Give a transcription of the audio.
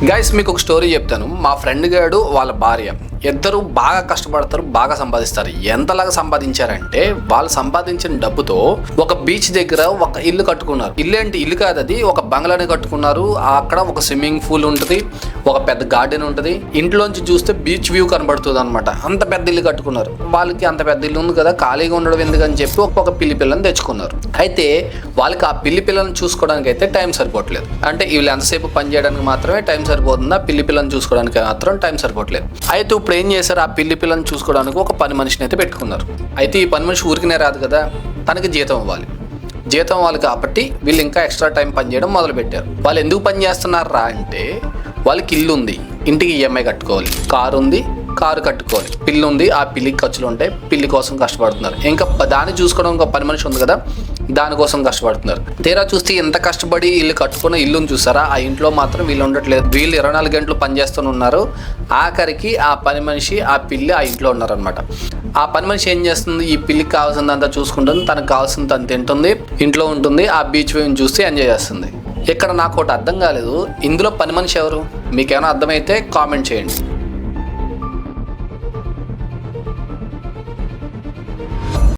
Guys మీకు ఒక story చెప్తాను. మా ఫ్రెండ్ గాడు వాళ్ళ భార్య ఇద్దరు బాగా కష్టపడతారు, బాగా సంపాదిస్తారు. ఎంతలాగా సంపాదించారంటే వాళ్ళు సంపాదించిన డబ్బుతో ఒక బీచ్ దగ్గర ఒక ఇల్లు కట్టుకున్నారు. ఇల్లు ఏంటి ఇల్లు కాదు, అది ఒక బంగ్లాని కట్టుకున్నారు. అక్కడ ఒక స్విమ్మింగ్ పూల్ ఉంటుంది, ఒక పెద్ద గార్డెన్ ఉంటుంది. ఇంట్లోంచి చూస్తే బీచ్ వ్యూ కనబడుతుంది అనమాట. అంత పెద్ద ఇల్లు కట్టుకున్నారు. వాళ్ళకి అంత పెద్ద ఇల్లు ఉంది కదా, ఖాళీగా ఉండడం ఎందుకని చెప్పి ఒక పిల్లి పిల్లని తెచ్చుకున్నారు. అయితే వాళ్ళకి ఆ పిల్లి పిల్లని చూసుకోవడానికి అయితే టైం సరిపోవట్లేదు. అంటే వీళ్ళు ఎంతసేపు పని చేయడానికి మాత్రమే టైం సరిపోతుంది, ఆ పిల్లి పిల్లని చూసుకోవడానికి మాత్రం టైం సరిపోవట్లేదు. అయితే ఇప్పుడు ఏం చేశారు, ఆ పిల్లి పిల్లని చూసుకోవడానికి ఒక పని మనిషిని అయితే పెట్టుకున్నారు. అయితే ఈ పని మనిషి ఊరికినే రాదు కదా, తనకి జీతం ఇవ్వాలి. జీతం ఇవ్వాలి కాబట్టి వీళ్ళు ఇంకా ఎక్స్ట్రా టైం పని చేయడం మొదలు పెట్టారు. వాళ్ళు ఎందుకు పని చేస్తున్నారా అంటే వాళ్ళకి ఇల్లు ఉంది, ఇంటికి ఈఎంఐ కట్టుకోవాలి. కారు ఉంది, కారు కట్టుకోవాలి. పిల్లి ఉంది, ఆ పిల్లికి ఖర్చులు ఉంటాయి. పిల్లి కోసం కష్టపడుతున్నారు. ఇంకా దాన్ని చూసుకోవడం ఒక పని మనిషి ఉంది కదా, దానికోసం కష్టపడుతున్నారు. తీరా చూస్తే ఎంత కష్టపడి ఇల్లు కట్టుకున్న ఇల్లుని చూసారా, ఆ ఇంట్లో మాత్రం వీళ్ళు ఉండట్లేదు. వీళ్ళు 24 గంటలు పనిచేస్తూనే ఉన్నారు. ఆఖరికి ఆ పని మనిషి, ఆ పిల్లి ఆ ఇంట్లో ఉన్నారనమాట. ఆ పని మనిషి ఏం చేస్తుంది, ఈ పిల్లికి కావాల్సిందంతా చూసుకుంటుంది, తనకు కావాల్సింది తను తింటుంది, ఇంట్లో ఉంటుంది, ఆ బీచ్ వ్యూని చూసి ఎంజాయ్ చేస్తుంది. ఇక్కడ నాకు ఒకటి అర్థం కాలేదు, ఇందులో పని మనిషి ఎవరు? మీకేమైనా అర్థమైతే కామెంట్ చేయండి.